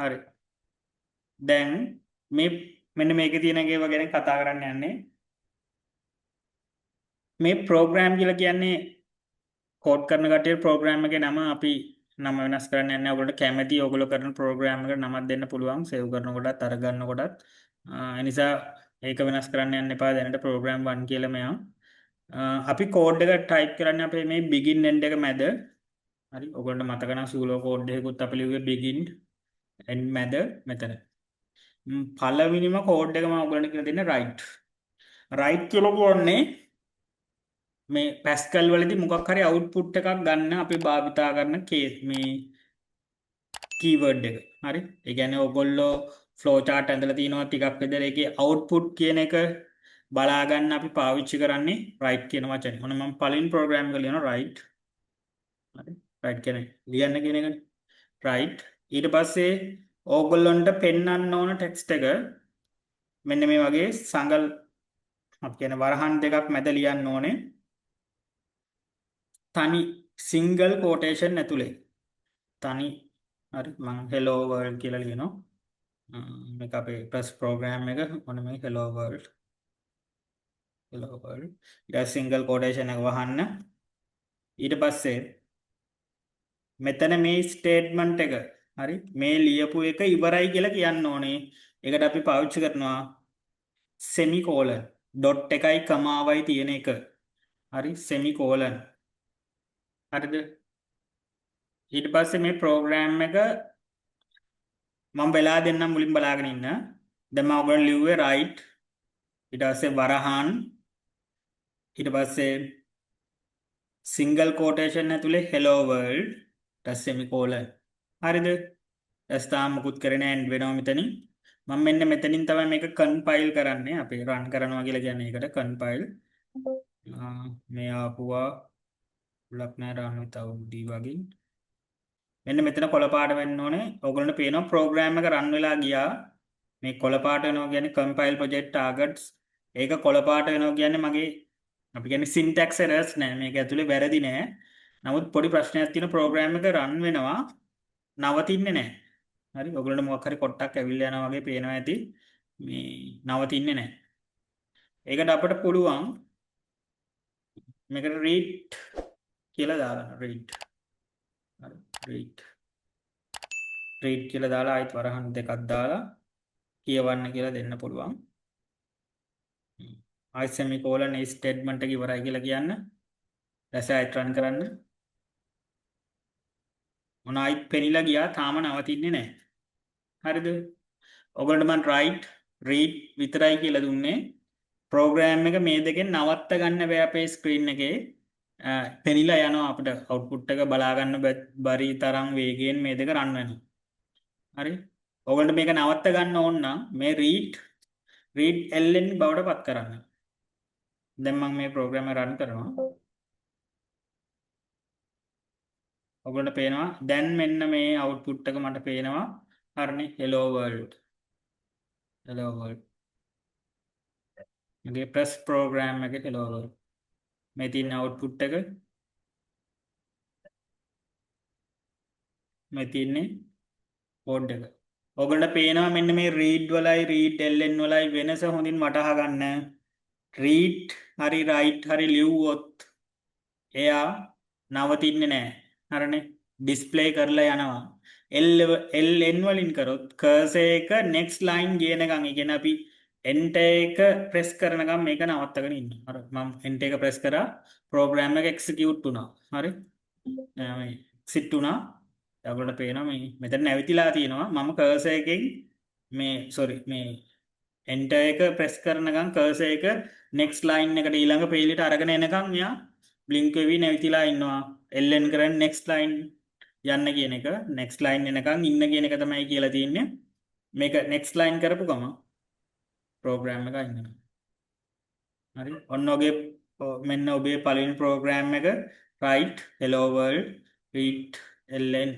හරි. දැන් මේ මෙන්න මේකේ තියෙන ඒවා ගැන කතා කරන්න යන්නේ. මේ ප්‍රෝග්‍රෑම් කියලා කියන්නේ කෝඩ් කරන කට්ටිය ප්‍රෝග්‍රෑම් එකේ නම අපි නම වෙනස් කරන්න යන්නේ. ඔයගොල්ලෝ කැමති ඔයගොල්ලෝ කරන ප්‍රෝග්‍රෑම් එකට නමක් දෙන්න පුළුවන් සේව් කරනකොටත් අර ගන්නකොටත්. ඒ නිසා ඒක වෙනස් කරන්න යන්න එපා. දැනට ප්‍රෝග්‍රෑම් 1 කියලා මෙයා. අපි කෝඩ් එක ටයිප් කරන්නේ අපේ මේ begin end එක මැද. හරි. ඔයගොල්ලන්ට මතක නම් සූලෝ කෝඩ් එකකුත් අපි ලිව්වේ begin end මැද මෙතන. පළවෙනිම කෝඩ් එක මම ඔයගොල්ලන්ට කියලා දෙන්නේ write. write කියලා කියන්නේ මේ පැස්කල් වලදී මොකක් හරි අවුට්පුට් එකක් ගන්න අපි භාවිතා කරන කේස් මේ කීවර්ඩ් එක. හරි. ඒ කියන්නේ ඔයගොල්ලෝ ෆ්ලෝ chart ඇඳලා තිනවා ටිකක් විතර ඒකේ අවුට්පුට් කියන එක බලා ගන්න අපි පාවිච්චි කරන්නේ write කියන වචනේ. මොන මම පළවෙනි ප්‍රෝග්‍රෑම් එක ලියනවා write. හරි. write කියන්නේ ලියන්න කියන එකනේ. write. ඊට පස්සේ ඕගොල්ලොන්ට පෙන්වන්න ඕන ටෙක්ස්ට් එක මෙන්න මේ වගේ සංගල් අපි කියන වරහන් දෙකක් මැද ලියන්න ඕනේ. තනි සිංගල් කෝටේෂන් ඇතුලේ. තනි හරි මම hello world කියලා ලියනවා. මේක අපේ ප්‍රස් ප්‍රෝග්‍රෑම් එක මොන මේ hello world. hello world. ඊට සිංගල් කෝටේෂන් එක වහන්න. ඊට පස්සේ මෙතන මේ ස්ටේට්මන්ට් එක හරි මේ ලියපු එක ඉවරයි කියලා කියන්න ඕනේ. ඒකට අපි පාවිච්චි කරනවා semicolon. dot එකයි කමාවයි තියෙන එක. හරි semicolon. හරිද? ඊට පස්සේ මේ ප්‍රෝග්‍රෑම් එක මම බලා දෙන්නම් මුලින් බලාගෙන ඉන්න. දැන් මම ඔයගොල්ලෝ ලිව්වේ write. ඊට පස්සේ වරහන්. ඊට පස්සේ සිංගල් කෝටේෂන් ඇතුලේ hello world. ඊට semicolon. හරිද? දැන් තාම මුකුත් කරේ නැහැ end වෙනවා මෙතනින්. මම මෙන්න මෙතනින් තමයි මේක කම්පයිල් කරන්නේ. අපි රන් කරනවා කියලා කියන්නේ ඒකට කම්පයිල්. මේ ආපුවා ලක් නෑ run without debugging. මෙන්න මෙතන කොළ පාට වෙන්න ඕනේ. ඔයගොල්ලන්ට පේනවා ප්‍රෝග්‍රෑම් එක රන් වෙලා ගියා. මේ කොළ පාට වෙනවා කියන්නේ compile project targets. ඒක කොළ පාට වෙනවා කියන්නේ මගේ අපි කියන්නේ syntax errors නෑ. මේක ඇතුලේ වැරදි නෑ. නමුත් පොඩි ප්‍රශ්නයක් තියෙන ප්‍රෝග්‍රෑම් එක රන් වෙනවා නවතින්නේ නෑ. හරි ඔයගොල්ලන්ට මොකක් හරි කොටක් ඇවිල්ලා යනවා වගේ පේනවා ඇති. මේ නවතින්නේ නෑ. ඒකට අපිට පුළුවන් මේකට read කියලා දාගන්න read. හරි read කියලා දාලා ආයෙත් වරහන් දෙකක් දාලා කියවන්න කියලා දෙන්න පුළුවන්. ආයෙත් semicolon ඒ ස්ටේට්මන්ට් එක ඉවරයි කියලා කියන්න. දැන් ආයෙත් run කරන්න. මොන ආයෙත් පෙනිලා ගියා තාම නවතින්නේ නැහැ. හරිද? ඔයගොල්ලන්ට මම write read විතරයි කියලා දුන්නේ. ප්‍රෝග්‍රෑම් එක මේ දෙකෙන් නවත්ත ගන්න බෑ අපේ ස්ක්‍රීන් එකේ. පෙනිලා යනවා අපිට අවුට්පුට් එක බලා ගන්න බැරි තරම් වේගයෙන් මේ දෙක රන් වෙනවා. හරි? ඔයගොල්ලන්ට මේක නවත්ත ගන්න ඕන නම් මේ read ln බවට පත් කරන්න. දැන් මම මේ ප්‍රෝග්‍රෑම් එක රන් කරනවා. ඔයගොල්ලන්ට පේනවා දැන් මෙන්න මේ අවුට්පුට් එක මට පේනවා. හරිනේ hello world. hello world. මගේ ප්‍රස් ප්‍රෝග්‍රෑම් එකේ hello world. මේ තියෙන අවුට්පුට් එක මේ තියෙන්නේ කෝඩ් එක. ඔයගොල්ලන්ට පේනවා මෙන්න මේ read වලයි read ln වලයි වෙනස හොඳින් වටහා ගන්න. read හරි write හරි ලිව්වොත් එයා නවතින්නේ නැහැ. හරිනේ ඩිස්ප්ලේ කරලා යනවා. ln වලින් කරොත් cursor එක next line ගේනකම් ඒ කියන්නේ අපි enter එක press කරනකම් මේක නවත්තගෙන ඉන්නවා. හරි මම enter එක press කරා program එක execute වුණා. හරි මේ exit වුණා. ඔයගොල්ලන්ට පේනවා මේ මෙතන නැවිතිලා තියෙනවා. මම cursor එකෙන් මේ sorry මේ enter එක press කරනකම් cursor එක next line එකට ඊළඟ පේලියට අරගෙන එනකම් මෙයා blink වෙවි නැවිතිලා ඉන්නවා. ln කරන් next line යන්න කියන එක next line එනකම් ඉන්න කියන එක තමයි කියලා තියෙන්නේ. මේක next line කරපු ගම program එක ඉන්නවා. හරි ඔන්න ඔගේ මෙන්න ඔබේ පළවෙනි program එක write hello world read ln